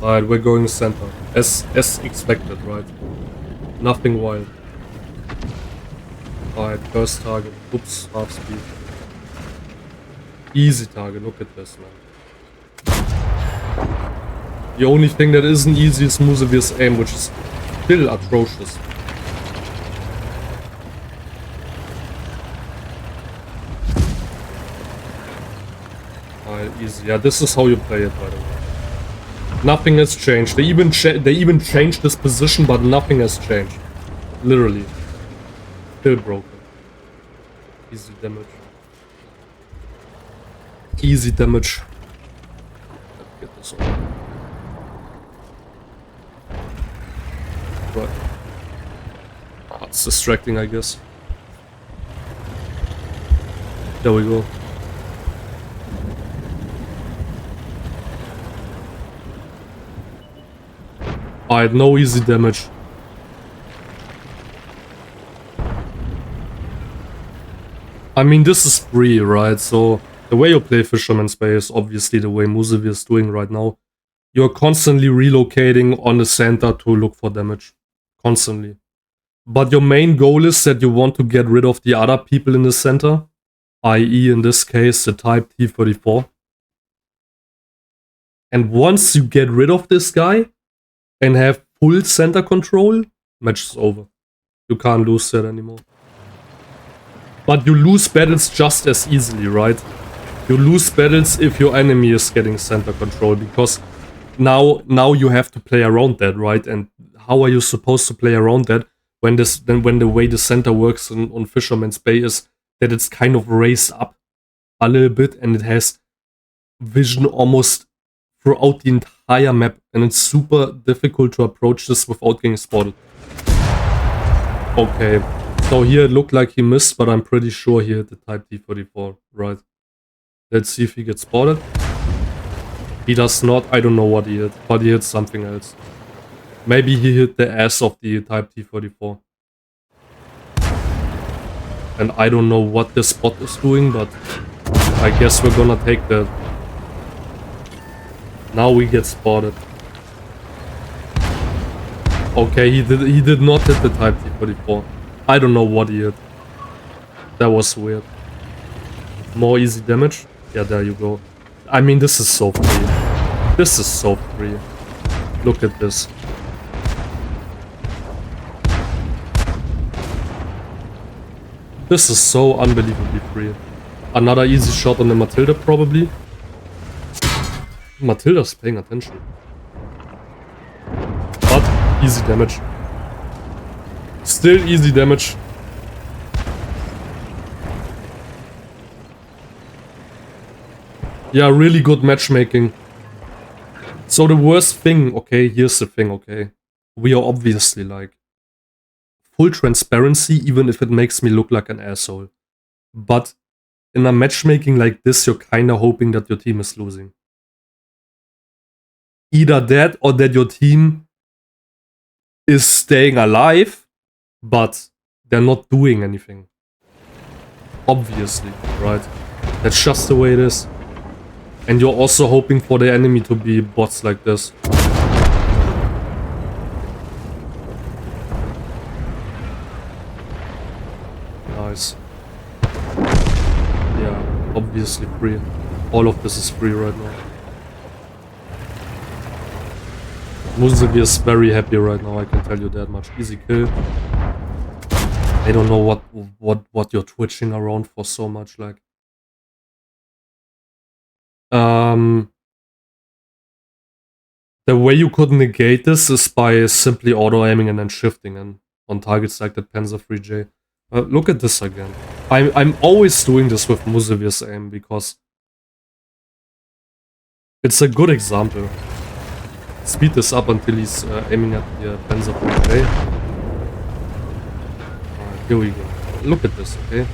Alright, we're going center. As expected, right? Nothing wild. Alright, first target. Oops, half speed. Easy target, look at this, man. The only thing that isn't easy is Muzev's aim, which is still atrocious. Alright, easy. Yeah, this is how you play it, by the way. Nothing has changed. They even changed this position, but nothing has changed. Literally. Still broken. Easy damage. Easy damage. Let's get this over. Right. Oh, it's distracting, I guess. There we go. Alright, no easy damage. I mean, this is free, right? So, the way you play Fisherman's Bay is obviously the way Muzev is doing right now. You're constantly relocating on the center to look for damage. Constantly. But your main goal is that you want to get rid of the other people in the center. I.e. in this case, the type T-34. And once you get rid of this guy and have full center control, match is over. You can't lose that anymore. But you lose battles just as easily, right? You lose battles if your enemy is getting center control, because now you have to play around that, right? And how are you supposed to play around that when the way the center works on Fisherman's Bay is that it's kind of raised up a little bit and it has vision almost throughout the entire map, and it's super difficult to approach this without getting spotted. Okay, so here it looked like he missed, but I'm pretty sure he hit the type T-34, right? Let's see if he gets spotted. He does not. I don't know what he hit, but he hit something else. Maybe he hit the ass of the type T-34. And I don't know what this spot is doing, but I guess we're gonna take that. Now we get spotted. Okay, he did not hit the type T-34. I don't know what he hit. That was weird. More easy damage? Yeah, there you go. I mean, this is so free. This is so free. Look at this. This is so unbelievably free. Another easy shot on the Matilda, probably. Matilda's paying attention. But easy damage. Still easy damage. Yeah, really good matchmaking. So the worst thing, okay, here's the thing, okay. We are obviously like full transparency, even if it makes me look like an asshole. But in a matchmaking like this, you're kinda hoping that your team is losing. Either that or that your team is staying alive, but they're not doing anything. Obviously, right? That's just the way it is. And you're also hoping for the enemy to be bots like this. Nice. Yeah, obviously free. All of this is free right now. Muzev is very happy right now, I can tell you that much. Easy kill. I don't know what you're twitching around for so much, like. The way you could negate this is by simply auto-aiming and then shifting in on targets like that Panzer 3J. Look at this again. I'm always doing this with Muzev's aim because it's a good example. Speed this up until he's aiming at the Panzer 3J. Alright, here we go. Look at this, okay?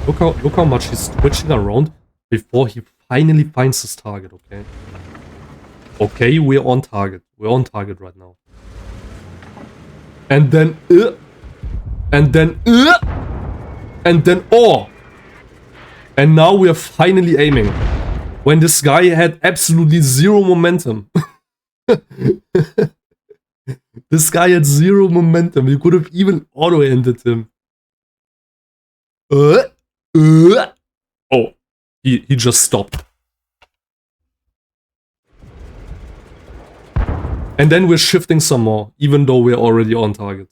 Look how much he's twitching around before he finally finds his target, okay? Okay, we're on target. We're on target right now. And then oh! And now we are finally aiming. When this guy had absolutely zero momentum. This guy had zero momentum. You could have even auto-ended him. Oh, he just stopped. And then we're shifting some more, even though we're already on target.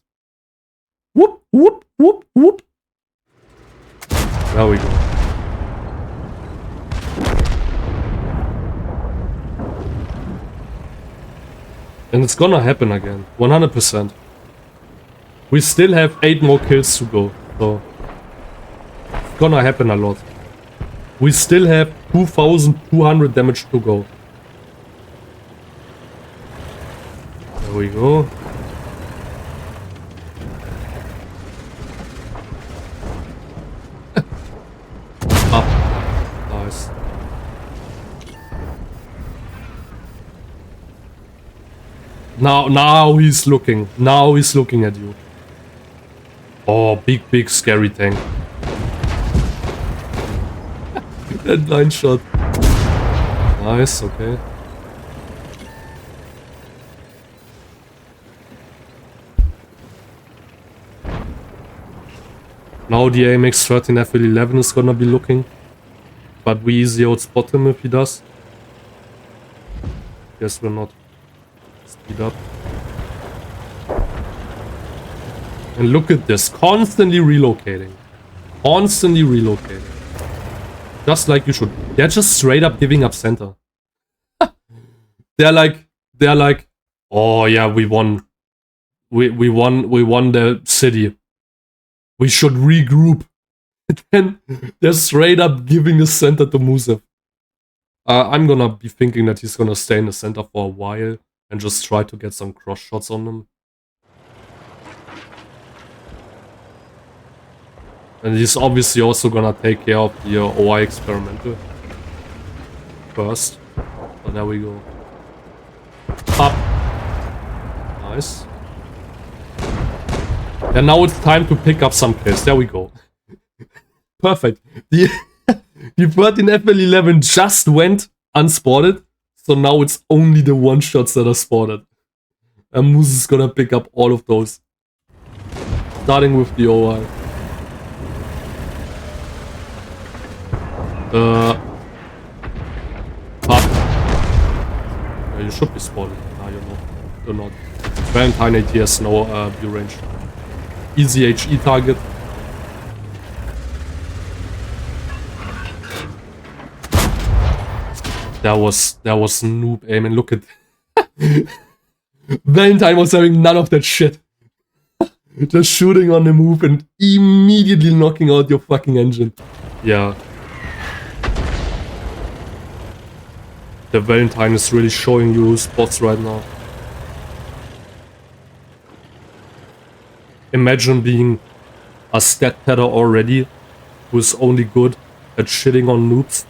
Whoop, whoop, whoop, whoop. There we go. And it's gonna happen again, 100%. We still have 8 more kills to go, so it's gonna happen a lot. We still have 2,200 damage to go. There we go. Up. Nice. Now he's looking. Now he's looking at you. Oh, big scary tank. That 9 shot. Nice, okay. Now the AMX 13 FL11 is gonna be looking. But we easy outspot him if he does. Guess we're not. Speed up. And look at this. Constantly relocating. Constantly relocating. Just like you should. They're just straight up giving up center. They're like, oh yeah, we won. We won the city. We should regroup. Then they're straight up giving the center to Muzev. I'm gonna be thinking that he's gonna stay in the center for a while and just try to get some cross shots on them. And he's obviously also gonna take care of the OI experimental first. So there we go. Up. Nice. And now it's time to pick up some kills. There we go. Perfect. The 13 FL11 just went unspotted. So now it's only the one-shots that are spotted. And Moose is gonna pick up all of those. Starting with the OI. Up. Yeah, you should be spotted. Ah, you're not. You're not. Valentine AT has no view range. Easy HE target. That was noob aim, and look at Valentine was having none of that shit. Just shooting on the move and immediately knocking out your fucking engine. Yeah. The Valentine is really showing you spots right now. Imagine being a stat padder already, who is only good at shitting on noobs,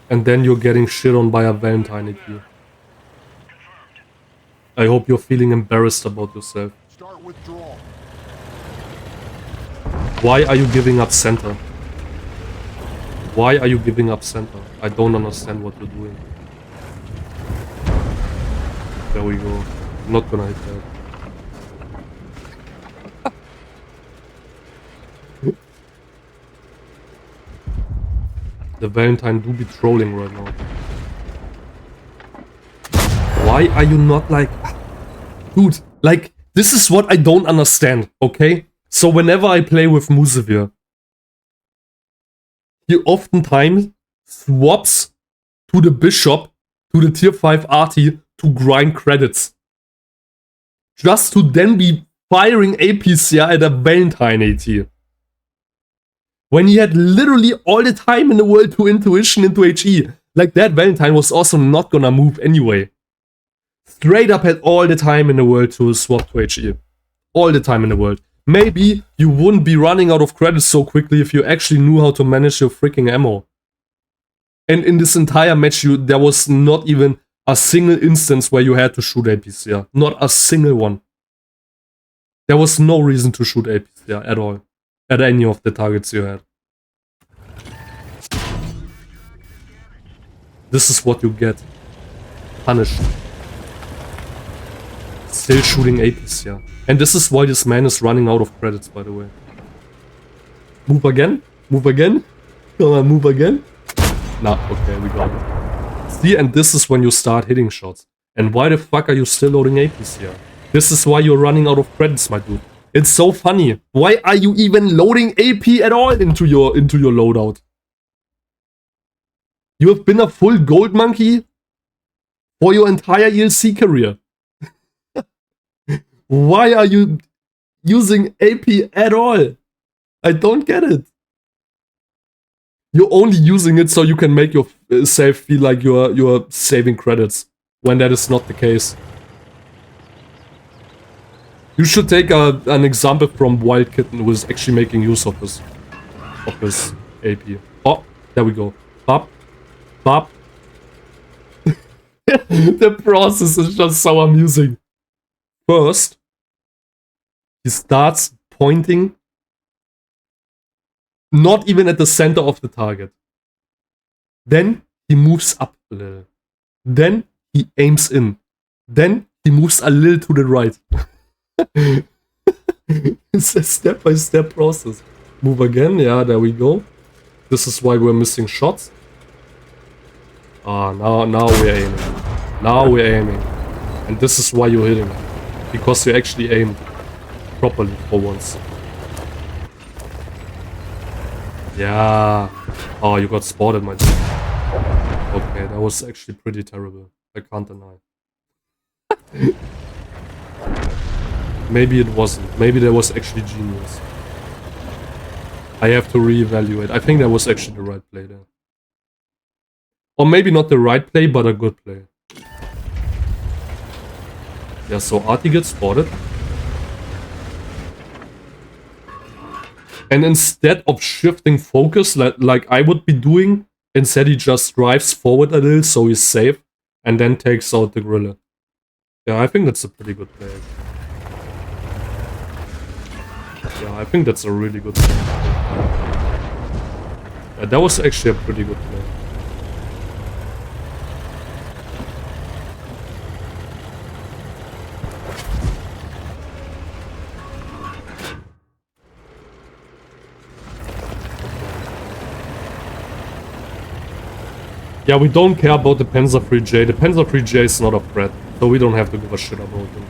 and then you're getting shit on by a Valentine AT. I hope you're feeling embarrassed about yourself. Why are you giving up center? Why are you giving up center? I don't understand what you're doing. There we go. I'm not gonna hit that. The Valentine do be trolling right now. Why are you not like... Dude, like, this is what I don't understand, okay? So whenever I play with Muzev, he oftentimes swaps to the Bishop, to the tier 5 arty, to grind credits. Just to then be firing APCR at a Valentine AT. When he had literally all the time in the world to intuition into HE. Like, that Valentine was also not gonna move anyway. Straight up had all the time in the world to swap to HE. All the time in the world. Maybe you wouldn't be running out of credits so quickly if you actually knew how to manage your freaking ammo. And in this entire match, there was not even a single instance where you had to shoot APCR. Not a single one. There was no reason to shoot APCR at all. At any of the targets you had. This is what you get. Punished. still shooting APs, yeah. And this is why this man is running out of credits, by the way. Move again? Move again? Come on, move again? Nah, okay, we got it. See, and this is when you start hitting shots. And why the fuck are you still loading APs here? This is why you're running out of credits, my dude. It's so funny. Why are you even loading AP at all into your loadout? You have been a full gold monkey for your entire ELC career. Why are you using AP at all? I don't get it. You're only using it so you can make yourself feel like you're saving credits, when that is not the case. You should take an example from Wild Kitten, who is actually making use of this AP. Oh, there we go. Bop. Bop. The process is just so amusing. First, he starts pointing not even at the center of the target. Then he moves up a little. Then he aims in. Then he moves a little to the right. It's a step-by-step process. Move again. Yeah, there we go. This is why we're missing shots. Ah, now we're aiming. Now we're aiming. And this is why you're hitting. Because you actually aimed properly for once. Yeah. Oh, you got spotted, my dude. Okay, that was actually pretty terrible. I can't deny. Maybe it wasn't. Maybe that was actually genius. I have to reevaluate. I think that was actually the right play there. Or maybe not the right play, but a good play. Yeah, so Artie gets spotted. And instead of shifting focus like I would be doing, instead he just drives forward a little so he's safe. And then takes out the gorilla. Yeah, I think that's a pretty good play. Yeah, I think that's a really good play. Yeah, that was actually a pretty good play. Yeah, we don't care about the Panzer 3J. The Panzer 3J is not a threat, so we don't have to give a shit about him.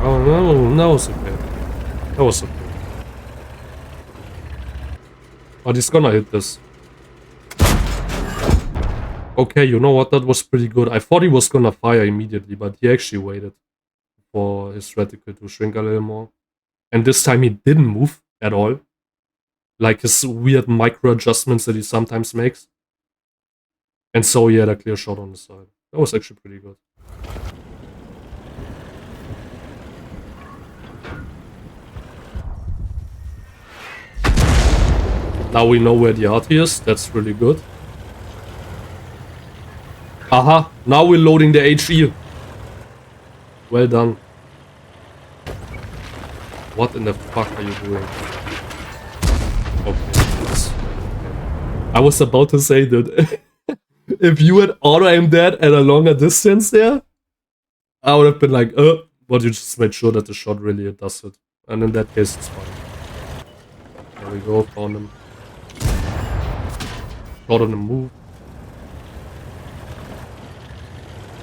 Oh, no, that was okay. That was okay. But he's gonna hit this. Okay, you know what? That was pretty good. I thought he was gonna fire immediately, but he actually waited for his reticle to shrink a little more. And this time he didn't move at all. Like his weird micro adjustments that he sometimes makes. And so he had a clear shot on the side. That was actually pretty good. Now we know where the RT is. That's really good. Aha, now we're loading the HE. Well done. What in the fuck are you doing? Okay. I was about to say that if you had auto-aimed that at a longer distance there, I would have been like, but you just made sure that the shot really does it. And in that case, it's fine. There we go, found him. Got on the move.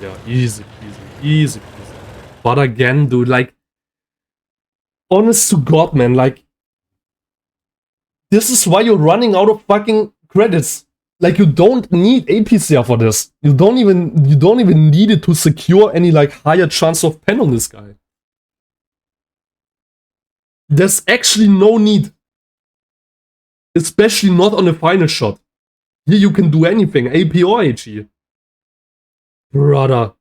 Yeah, easy peasy, easy peasy. But again, dude, like, honest to God, man, like, this is why you're running out of fucking credits. Like, you don't need APCR for this. You don't even need it to secure any, like, higher chance of pen on this guy. There's actually no need. Especially not on the final shot. Here you can do anything, AP or HE. Brother.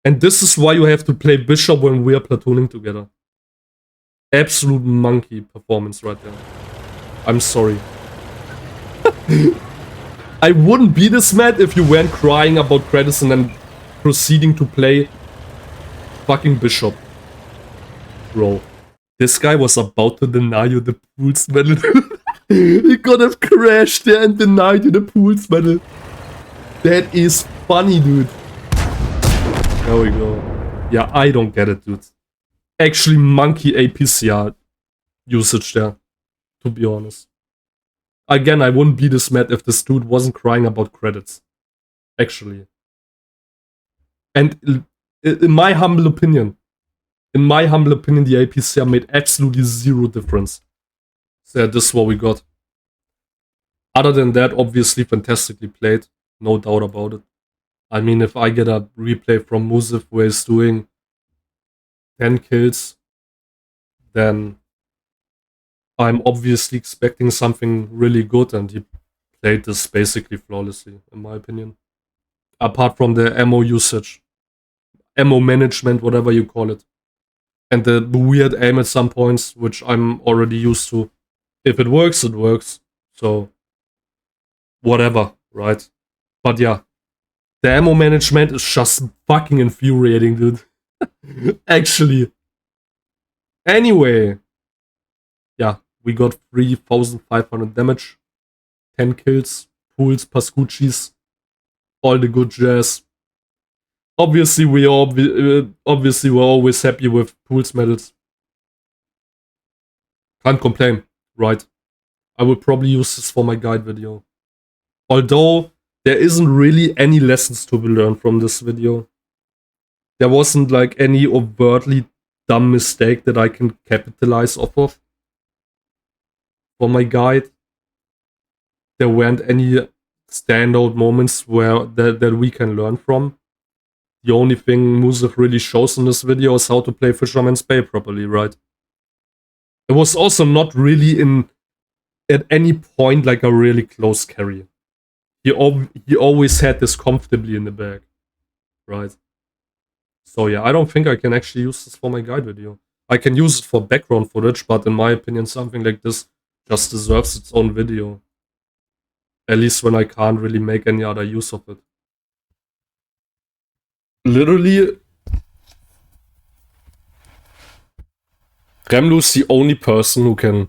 And this is why you have to play Bishop when we are platooning together. Absolute monkey performance right there. I'm sorry. I wouldn't be this mad if you weren't crying about credits and then proceeding to play fucking Bishop. Bro. This guy was about to deny you the pools medal. He could have crashed there and denied you the pools medal. That is funny, dude. There we go. Yeah, I don't get it, dude. Actually, monkey APCR usage there, to be honest. Again, I wouldn't be this mad if this dude wasn't crying about credits. Actually. And in my humble opinion, the APCR made absolutely zero difference. So this is what we got. Other than that, obviously fantastically played. No doubt about it. I mean, if I get a replay from Muzev where he's doing 10 kills, then I'm obviously expecting something really good, and he played this basically flawlessly, in my opinion. Apart from the ammo usage, ammo management, whatever you call it. And the weird aim at some points, which I'm already used to. If it works, it works. So, whatever, right? But yeah, the ammo management is just fucking infuriating, dude. Actually. Anyway. Yeah, we got 3,500 damage. 10 kills, pools, pascucci's, all the good jazz. Obviously, we're always happy with pools medals. Can't complain, right? I will probably use this for my guide video. Although, there isn't really any lessons to be learned from this video. There wasn't like any overtly dumb mistake that I can capitalize off of. For my guide, there weren't any standout moments where that we can learn from. The only thing Muzev really shows in this video is how to play Fisherman's Bay properly, right? It was also not really at any point like a really close carry. He always had this comfortably in the bag, right? So yeah, I don't think I can actually use this for my guide video. I can use it for background footage, but in my opinion, something like this just deserves its own video. At least when I can't really make any other use of it. Literally, Remlu's the only person who can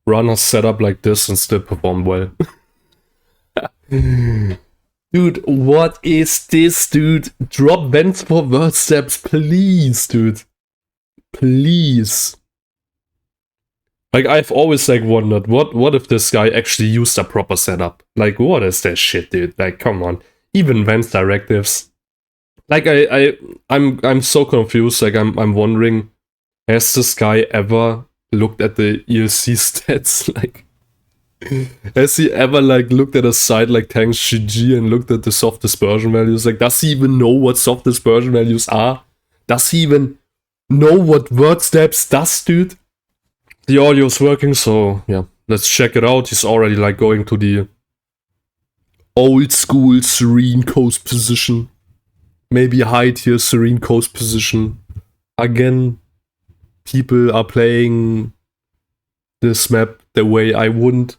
run a setup like this and still perform well. Dude, what is this, dude? Drop vents for word steps, please, dude. Please. Like, I've always like wondered, what if this guy actually used a proper setup? Like, what is that shit, dude? Like, come on. Even vent directives. Like, I'm so confused. Like, I'm wondering, has this guy ever looked at the ELC stats? Like, has he ever like looked at a site like Tanks GG and looked at the soft dispersion values? Like, does he even know what soft dispersion values are? Does he even know what word steps does, dude? The audio's working, so yeah, let's check it out. He's already like going to the old school Serene Coast position. Maybe high tier Serene Coast position. Again, people are playing this map the way I wouldn't.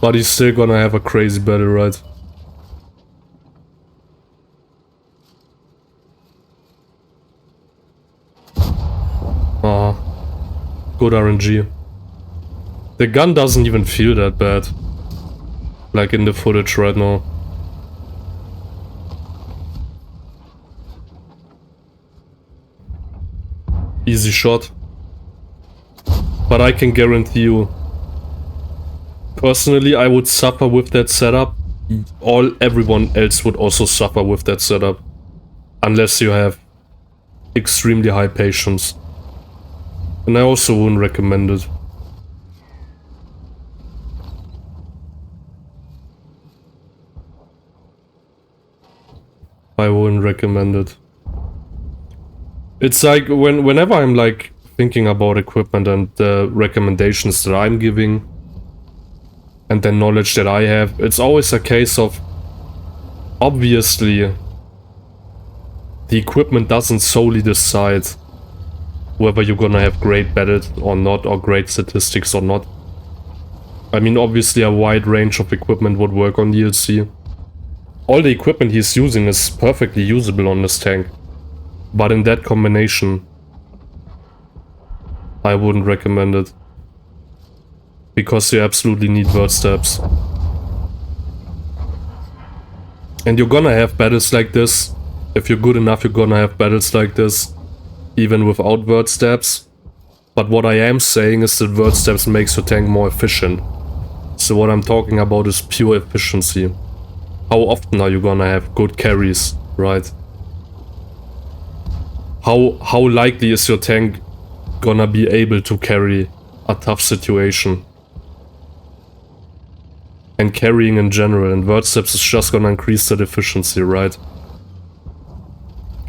But he's still gonna have a crazy battle, right? Good RNG. The gun doesn't even feel that bad. Like in the footage right now. Easy shot. But I can guarantee you, personally, I would suffer with that setup. Everyone else would also suffer with that setup. Unless you have extremely high patience. And I also wouldn't recommend it. I wouldn't recommend it. It's like whenever I'm like thinking about equipment and the recommendations that I'm giving and the knowledge that I have, it's always a case of, obviously, the equipment doesn't solely decide whether you're gonna have great battles or not, or great statistics or not. I mean, obviously a wide range of equipment would work on DLC. All the equipment he's using is perfectly usable on this tank. But in that combination, I wouldn't recommend it. Because you absolutely need word steps. And you're gonna have battles like this. If you're good enough, you're gonna have battles like this. Even without word steps. But what I am saying is that word steps makes your tank more efficient. So what I'm talking about is pure efficiency. How often are you gonna have good carries, right? How likely is your tank gonna be able to carry a tough situation? And carrying in general, and word steps is just gonna increase that efficiency, right?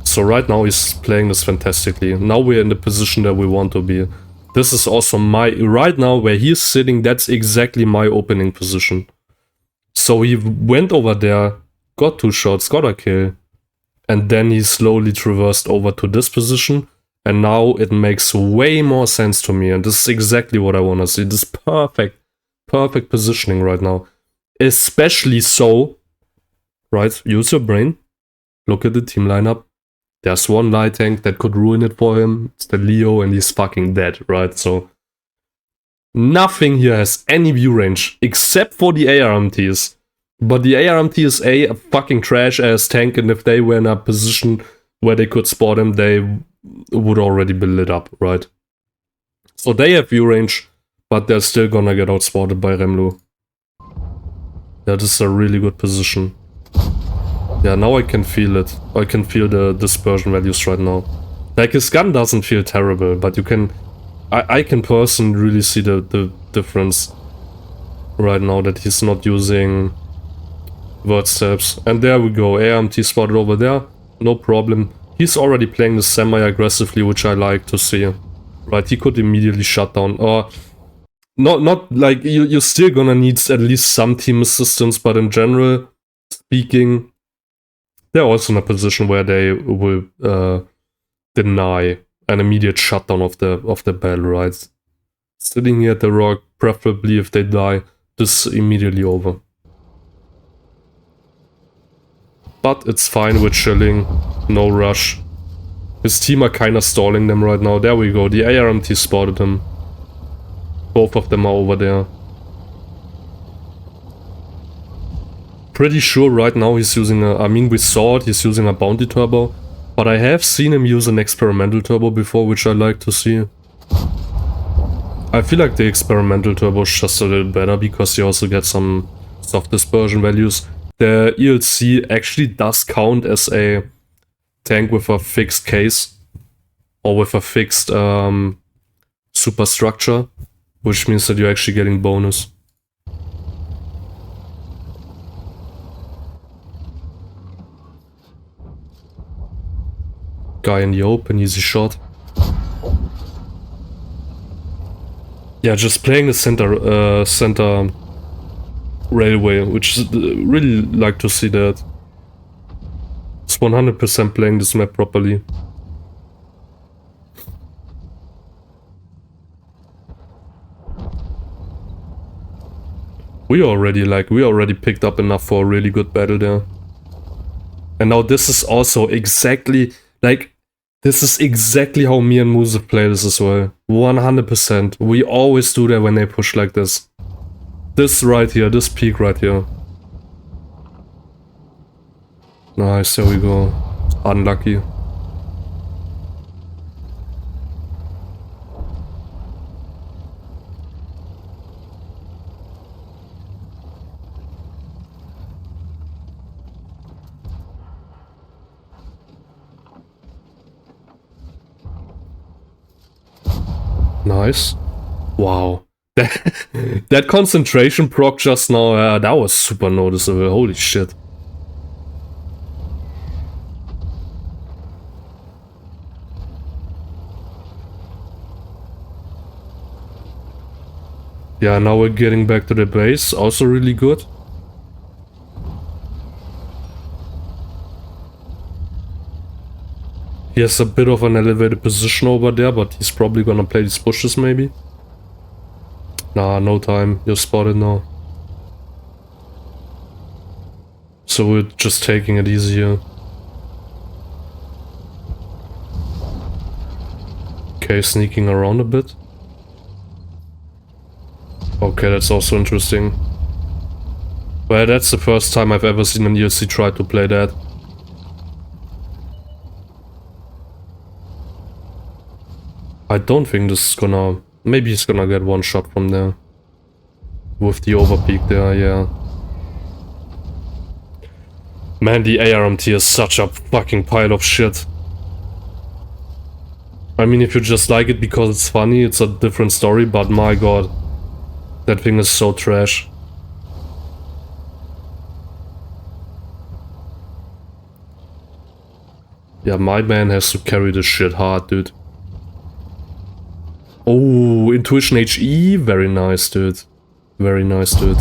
So right now he's playing this fantastically. Now we're in the position that we want to be. This is also my... Right now where he's sitting, that's exactly my opening position. So he went over there, got 2 shots, got a kill. And then he slowly traversed over to this position. And now it makes way more sense to me. And this is exactly what I want to see. This perfect positioning right now. Especially so, right, use your brain, look at the team lineup. There's one light tank that could ruin it for him, it's the Leo, and he's fucking dead, right? So, nothing here has any view range, except for the ARMTs. But the ARMT is a fucking trash-ass tank, and if they were in a position where they could spot him, they would already be lit up, right? So they have view range, but they're still gonna get outspotted by Remlu. That is a really good position. Yeah, now I can feel it. I can feel the dispersion values right now. Like, his gun doesn't feel terrible, but you can... I can personally really see the difference right now that he's not using word steps. And there we go, AMT spotted over there, no problem. He's already playing this semi-aggressively, which I like to see. Right, he could immediately shut down, or... Not like, you're still gonna need at least some team assistance, but in general speaking, they're also in a position where they will deny an immediate shutdown of the battle, right? Sitting here at the rock, preferably if they die, this is immediately over. But it's fine, we're chilling, no rush. His team are kinda stalling them right now. There we go, the ARMT spotted him. Both of them are over there. Pretty sure right now he's using a... I mean, we saw it, he's using a bounty turbo. But I have seen him use an experimental turbo before, which I like to see. I feel like the experimental turbo is just a little better, because you also get some soft dispersion values. The ELC actually does count as a tank with a fixed case. Or with a fixed superstructure. Which means that you're actually getting bonus. Guy in the open, easy shot. Yeah, just playing the center railway, which is really like to see that. It's 100% playing this map properly. We already picked up enough for a really good battle there. And now this is also exactly, like, this is exactly how me and Muzev play this as well. 100%. We always do that when they push like this. This right here, this peak right here. Nice, there we go. Unlucky. Nice. Wow. That concentration proc just now, that was super noticeable. Holy shit. Yeah, now we're getting back to the base. Also really good. He has a bit of an elevated position over there, but he's probably gonna play these bushes maybe. Nah, no time. You're spotted now. So we're just taking it easy here. Okay, sneaking around a bit. Okay, that's also interesting. Well, that's the first time I've ever seen an ELC try to play that. I don't think this is gonna... Maybe he's gonna get one shot from there. With the overpeak there, yeah. Man, the ARMT is such a fucking pile of shit. I mean, if you just like it because it's funny, it's a different story, but my god. That thing is so trash. Yeah, my man has to carry this shit hard, dude. Oh, Intuition HE, very nice, dude. Very nice, dude.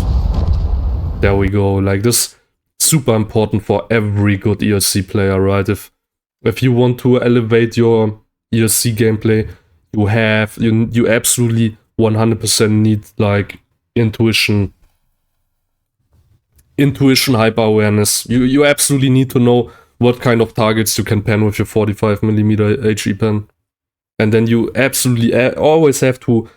There we go. Like, this super important for every good ELC player, right? If you want to elevate your ELC gameplay, you absolutely 100% need like intuition, hyper awareness. You absolutely need to know what kind of targets you can pen with your 45mm HE pen. And then you absolutely always have to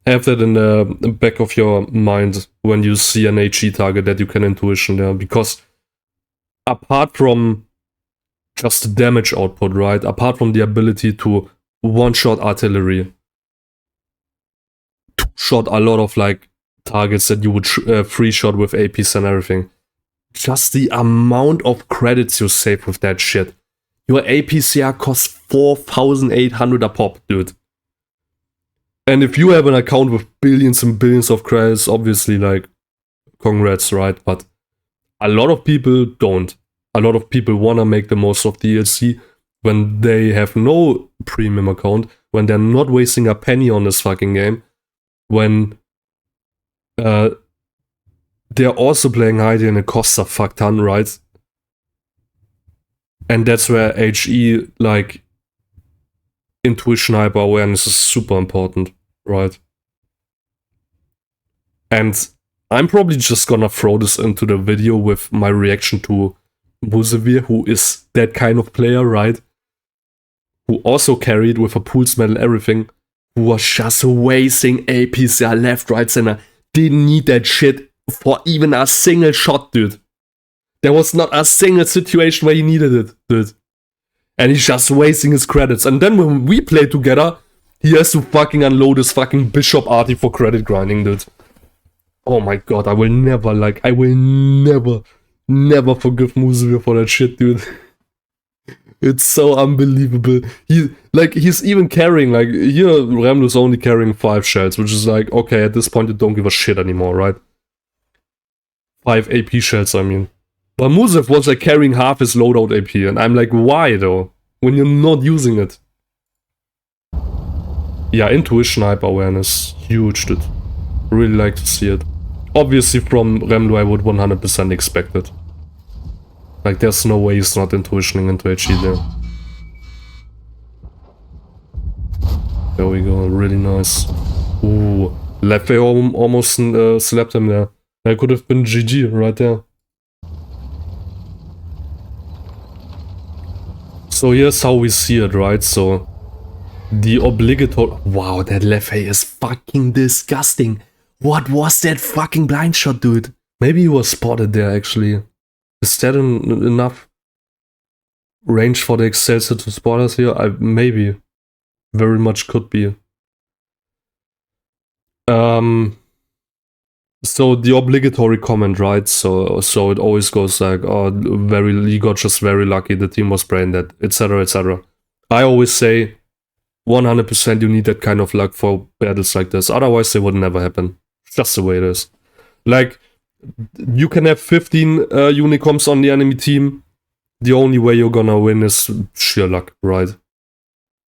have that in the back of your mind when you see an HE target that you can intuition there. Because apart from just the damage output, right? Apart from the ability to one-shot artillery, two-shot a lot of like targets that you would free-shot with APs and everything. Just the amount of credits you save with that shit. Your APCR costs 4,800 a pop, dude. And if you have an account with billions and billions of credits, obviously, like, congrats, right? But a lot of people don't. A lot of people want to make the most of the ELC when they have no premium account, when they're not wasting a penny on this fucking game, when they're also playing ID and it costs a fuck ton, right? And that's where HE, like, intuition hyper awareness is super important, right? And I'm probably just gonna throw this into the video with my reaction to Muzev, who is that kind of player, right? Who also carried with a pulse medal everything, who was just wasting APs, yeah, left, right, center. Didn't need that shit for even a single shot, dude. There was not a single situation where he needed it, dude. And he's just wasting his credits. And then when we play together, he has to fucking unload his fucking Bishop arty for credit grinding, dude. Oh my god, I will never forgive Muzev for that shit, dude. It's so unbelievable. He's even carrying, like, here, Remlu's only carrying 5 shells, which is like, okay, at this point you don't give a shit anymore, right? 5 AP shells, I mean. But Muzev was like carrying half his loadout AP, and I'm like, why though? When you're not using it. Yeah, intuition hyper awareness, huge, dude. Really like to see it. Obviously from Remlu I would 100% expect it. Like, there's no way he's not intuitioning into HE there. There we go, really nice. Ooh, left way almost slapped him there. That could have been GG right there. So here's how we see it, right? So the obligatory... Wow, that left A is fucking disgusting. What was that fucking blind shot, dude? Maybe he was spotted there, actually. Is that enough range for the Excelsior to spot us here? Maybe. Very much could be. So the obligatory comment, right? So it always goes like, oh, you got just very lucky, the team was brain dead, etc, etc. I always say 100% you need that kind of luck for battles like this, otherwise they would never happen. It's just the way it is. Like, you can have 15 unicorns on the enemy team, the only way you're gonna win is sheer luck, right?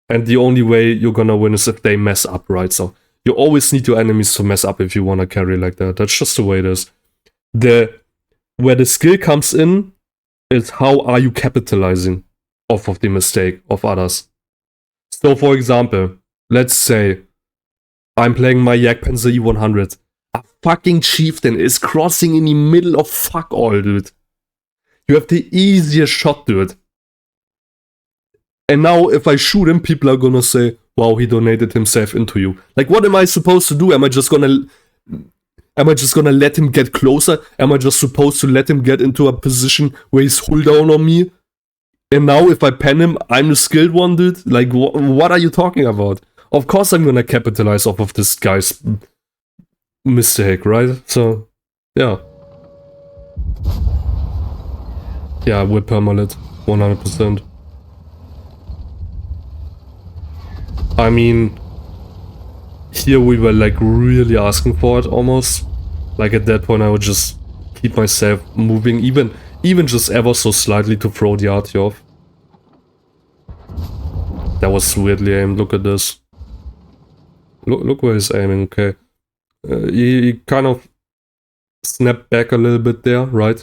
And the only way you're gonna win is if they mess up, right? So you always need your enemies to mess up if you want to carry like that. That's just the way it is. Where the skill comes in is how are you capitalizing off of the mistake of others. So for example, let's say I'm playing my Jagdpanzer E100. A fucking chieftain is crossing in the middle of fuck all, dude. You have the easiest shot, dude. And now if I shoot him, people are gonna say, wow, he donated himself into you. Like, what am I supposed to do? Am I just gonna Am I just gonna let him get closer? Am I just supposed to let him get into a position where he's hull down on me? And now if I pen him, I'm the skilled one, dude? Like, what are you talking about? Of course I'm gonna capitalize off of this guy's mistake, right? So, yeah. Yeah, we're permalit. 100%. I mean, here we were like really asking for it almost. Like at that point I would just keep myself moving, even just ever so slightly to throw the RT off. That was weirdly aimed, look at this. Look where he's aiming, okay. He kind of snapped back a little bit there, right?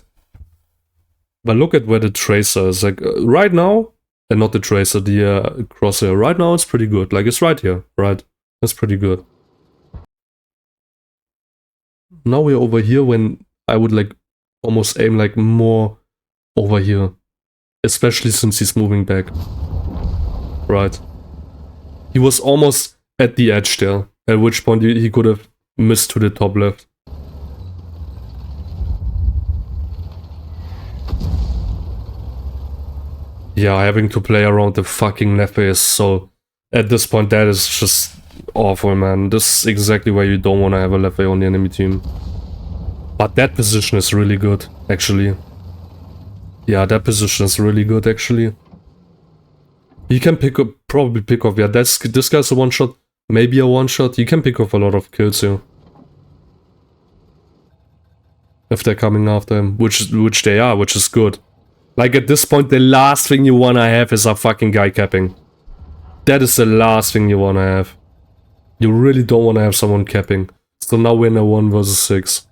But look at where the tracer is, like right now, and not the tracer, the crosshair. Right now it's pretty good, like it's right here, right? That's pretty good. Now we're over here when I would like almost aim like more over here. Especially since he's moving back. Right. He was almost at the edge there, at which point he could have missed to the top left. Yeah, having to play around the fucking left is so... At this point, that is just awful, man. This is exactly where you don't want to have a left on the enemy team. But that position is really good, actually. Yeah, that position is really good, actually. He can probably pick off... Yeah, this guy's a one-shot. Maybe a one-shot. He can pick off a lot of kills here. If they're coming after him. Which they are, which is good. Like, at this point, the last thing you wanna have is a fucking guy capping. That is the last thing you wanna have. You really don't wanna have someone capping. So now we're in a 1 versus 6.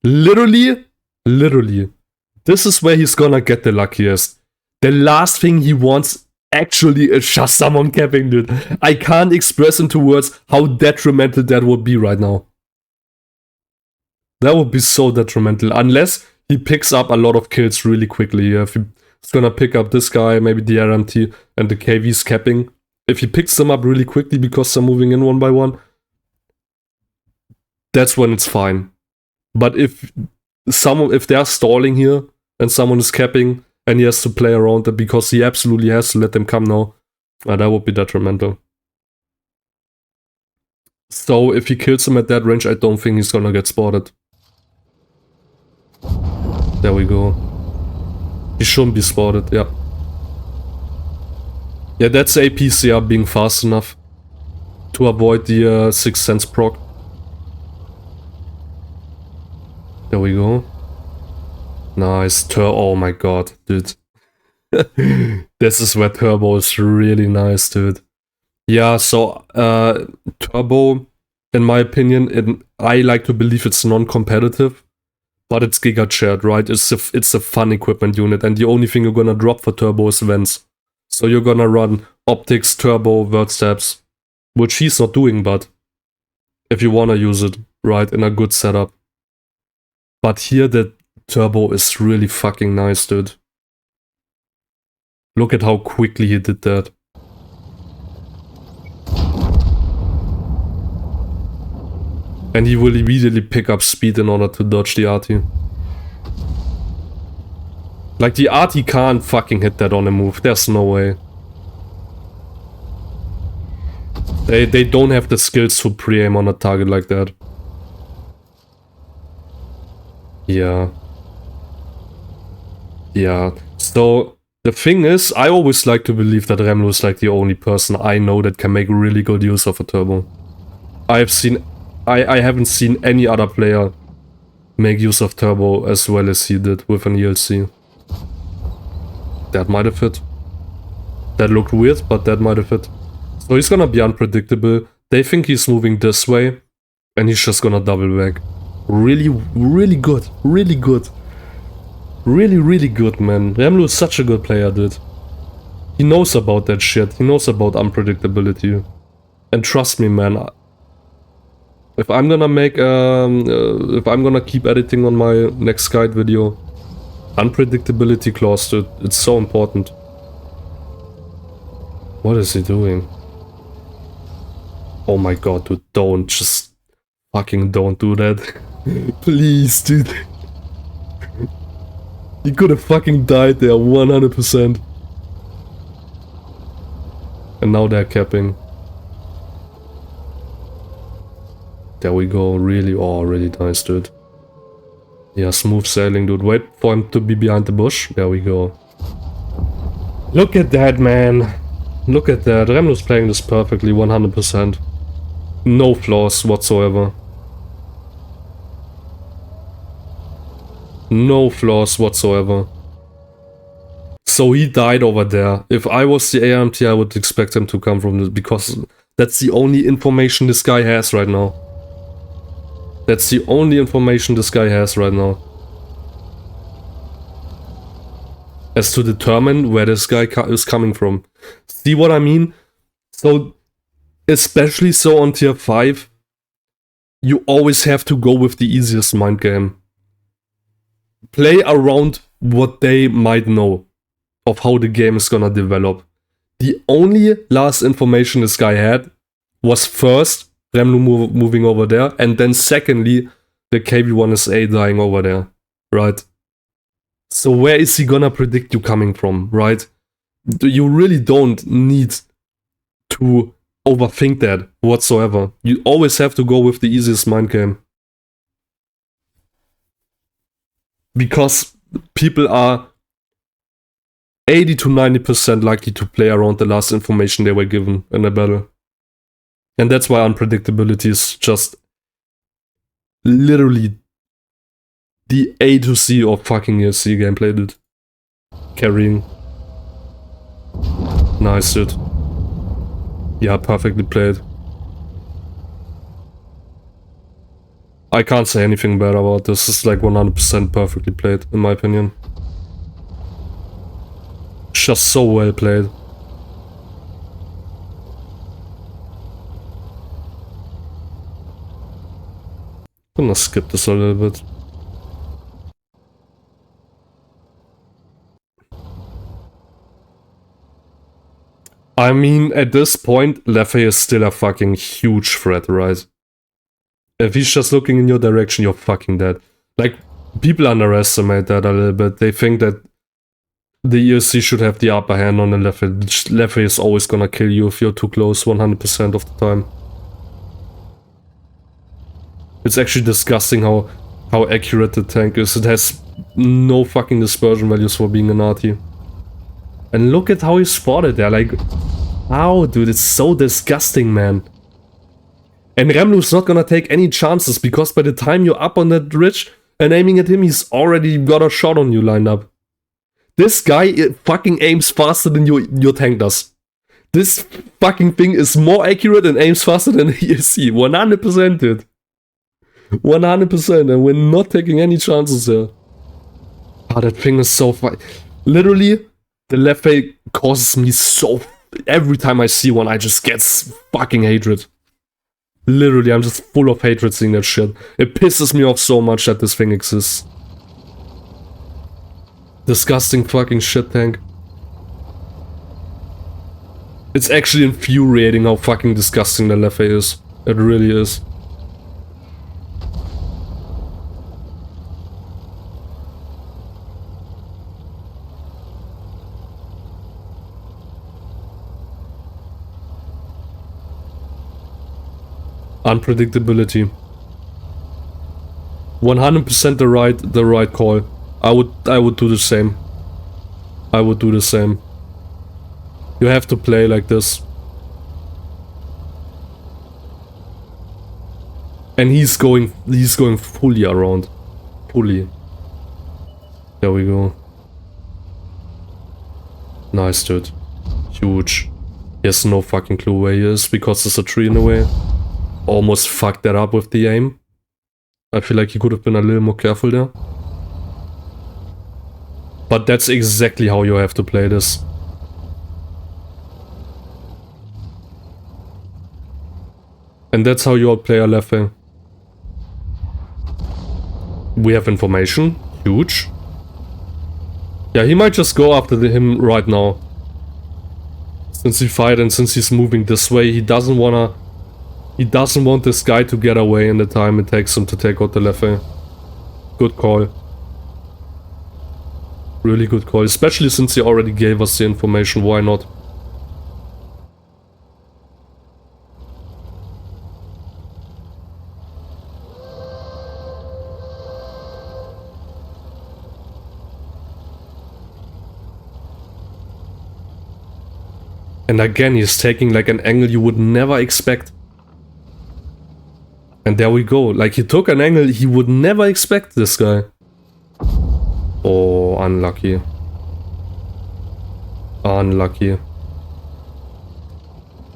Literally, this is where he's gonna get the luckiest. The last thing he wants actually is just someone capping, dude. I can't express into words how detrimental that would be right now. That would be so detrimental, unless he picks up a lot of kills really quickly. If he's gonna pick up this guy, maybe the RMT and the KV's capping. If he picks them up really quickly because they're moving in one by one, that's when it's fine. But if they're stalling here and someone is capping and he has to play around it because he absolutely has to let them come now, that would be detrimental. So if he kills him at that range, I don't think he's gonna get spotted. There we go. He shouldn't be spotted, yeah. Yeah, that's APCR being fast enough to avoid the 6th Sense proc. There we go. Nice. Oh my god, dude. This is where Turbo is really nice, dude. Yeah, so Turbo, in my opinion, I like to believe it's non-competitive. But it's Giga Chat, right? It's a fun equipment unit, and the only thing you're gonna drop for Turbo is vents. So you're gonna run optics, turbo, vert steps, which he's not doing, but if you wanna use it, right, in a good setup. But here the turbo is really fucking nice, dude. Look at how quickly he did that. And he will immediately pick up speed in order to dodge the RT. Like, the RT can't fucking hit that on a move. There's no way. They don't have the skills to pre-aim on a target like that. Yeah. Yeah. So, the thing is, I always like to believe that Remlo is like the only person I know that can make really good use of a turbo. I haven't seen any other player make use of turbo as well as he did with an ELC. That might have fit. That looked weird, but that might have fit. So he's gonna be unpredictable. They think he's moving this way, and he's just gonna double back. Really, really good. Really good. Really, really good, man. Remlo is such a good player, dude. He knows about that shit. He knows about unpredictability. And trust me, man. If I'm gonna make, if I'm gonna keep editing on my next guide video, unpredictability clause, dude, it's so important. What is he doing? Oh my god, dude, don't. Just fucking don't do that. Please, dude. You could have fucking died there, 100%. And now they're capping. There we go, really, oh, really nice, dude. Yeah, smooth sailing, dude. Wait for him to be behind the bush. There we go. Look at that, man. Look at that. Remlu's playing this perfectly, 100%. No flaws whatsoever. No flaws whatsoever. So he died over there. If I was the AMT, I would expect him to come from this, because that's the only information this guy has right now. That's the only information this guy has right now. As to determine where this guy is coming from. See what I mean? So, especially so on tier 5, you always have to go with the easiest mind game. Play around what they might know of how the game is gonna develop. The only last information this guy had was first Remlu moving over there, and then secondly the KB1SA dying over there, right? So where is he gonna predict you coming from, right? You really don't need to overthink that whatsoever. You always have to go with the easiest mind game. Because people are 80 to 90% likely to play around the last information they were given in a battle. And that's why unpredictability is just literally the A to C of fucking ELC gameplay, dude. Carrying. Nice, dude. Yeah, perfectly played. I can't say anything bad about this. It's like 100% perfectly played, in my opinion. Just so well played. I'm gonna skip this a little bit. I mean, at this point, Leffe is still a fucking huge threat, right? If he's just looking in your direction, you're fucking dead. Like, people underestimate that a little bit. They think that the ELC should have the upper hand on the Leffe. Leffe is always gonna kill you if you're too close 100% of the time. It's actually disgusting how accurate the tank is. It has no fucking dispersion values for being an arty. And look at how he spotted there, like... Ow, dude, it's so disgusting, man. And Remlu's not gonna take any chances, because by the time you're up on that ridge and aiming at him, he's already got a shot on you lined up. This guy fucking aims faster than your tank does. This fucking thing is more accurate and aims faster than the ELC. 100%, dude. 100%, and we're not taking any chances there. Ah, that thing is so fun. Literally, the Leffe causes me so... Every time I see one, I just get fucking hatred. Literally, I'm just full of hatred seeing that shit. It pisses me off so much that this thing exists. Disgusting fucking shit tank. It's actually infuriating how fucking disgusting the Leffe is. It really is. Unpredictability. 100% the right call. I would do the same. I would do the same. You have to play like this. And he's going fully around. Fully. There we go. Nice, dude. Huge. He has no fucking clue where he is because there's a tree in the way. Almost fucked that up with the aim. I feel like he could have been a little more careful there. But that's exactly how you have to play this. And that's how you outplay a Leffe. We have information. Huge. Yeah, he might just go after him right now. Since he fight and since he's moving this way, he doesn't wanna He doesn't want this guy to get away in the time it takes him to take out the Leffe. Good call. Really good call, especially since he already gave us the information, why not? And again, he's taking like an angle you would never expect. And there we go, like he took an angle he would never expect, this guy. Oh, unlucky. Unlucky.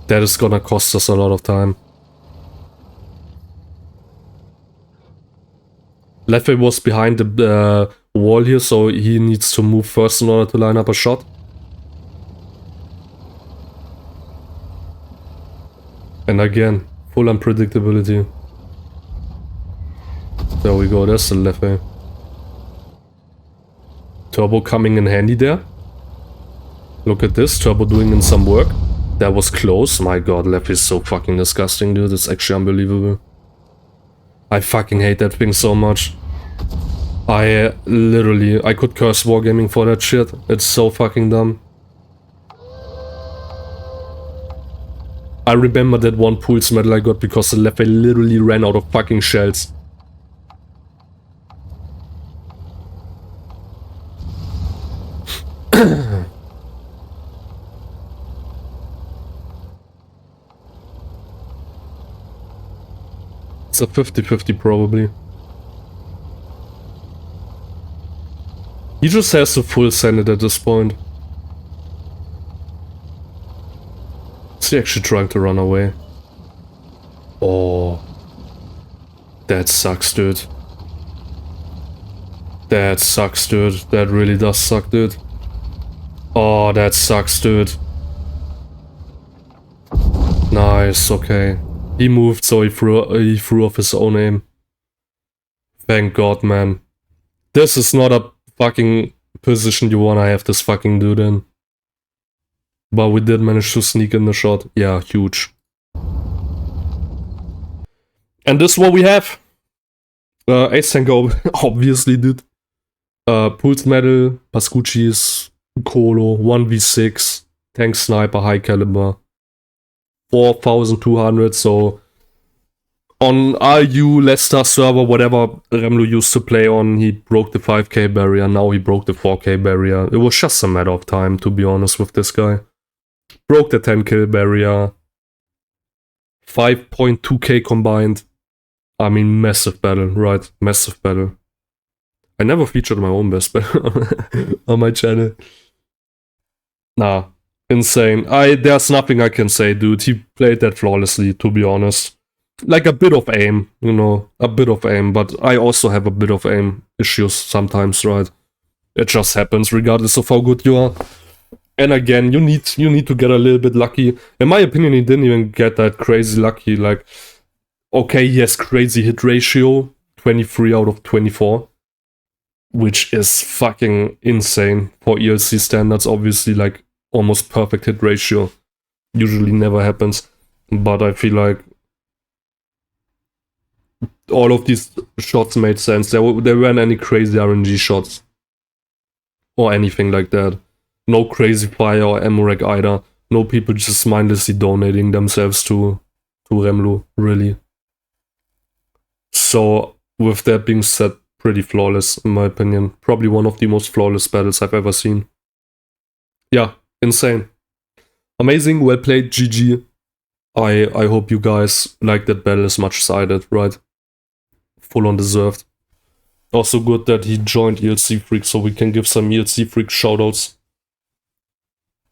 That is gonna cost us a lot of time. Leffe was behind the wall here, so he needs to move first in order to line up a shot. And again, full unpredictability. There we go, there's the Leffe. Turbo coming in handy there. Look at this, Turbo doing in some work. That was close. My god, Leffe is so fucking disgusting, dude. It's actually unbelievable. I fucking hate that thing so much. I could curse Wargaming for that shit. It's so fucking dumb. I remember that one pulse medal I got because the Leffe literally ran out of fucking shells. It's a 50-50 probably. He just has to full send it at this point. Is he actually trying to run away? Oh. That sucks, dude. That sucks, dude. That really does suck, dude. Oh, that sucks, dude. Nice, okay. He moved, so he threw off his own aim. Thank God, man. This is not a fucking position you wanna have this fucking dude in. But we did manage to sneak in the shot. Yeah, huge. And this is what we have. Ace Tango, obviously, dude. Pulse Medal, Pascucci's, Colo, 1v6, Tank Sniper, High Caliber. 4,200, so on RU, Leicester server, whatever Remlo used to play on, he broke the 5k barrier, now he broke the 4k barrier. It was just a matter of time, to be honest with this guy. Broke the 10 kill barrier. 5.2k combined. I mean, massive battle, right? Massive battle. I never featured my own best battle on my channel. Nah. Insane. There's nothing I can say, dude. He played that flawlessly, to be honest. Like a bit of aim, you know, a bit of aim, but I also have a bit of aim issues sometimes, right? It just happens regardless of how good you are. And again, you need to get a little bit lucky. In my opinion, he didn't even get that crazy lucky. Like, okay, he has crazy hit ratio, 23 out of 24, which is fucking insane for ELC standards, obviously, like, almost perfect hit ratio. Usually never happens, but I feel like all of these shots made sense. There weren't any crazy RNG shots or anything like that. No crazy fire or ammo rack either. No people just mindlessly donating themselves to Remlo, really. So with that being said, pretty flawless in my opinion. Probably one of the most flawless battles I've ever seen. Yeah. Insane. Amazing, well played, GG. I hope you guys like that battle as much as I did, right? Full on deserved. Also good that he joined ELC Freak, so we can give some ELC Freak shoutouts.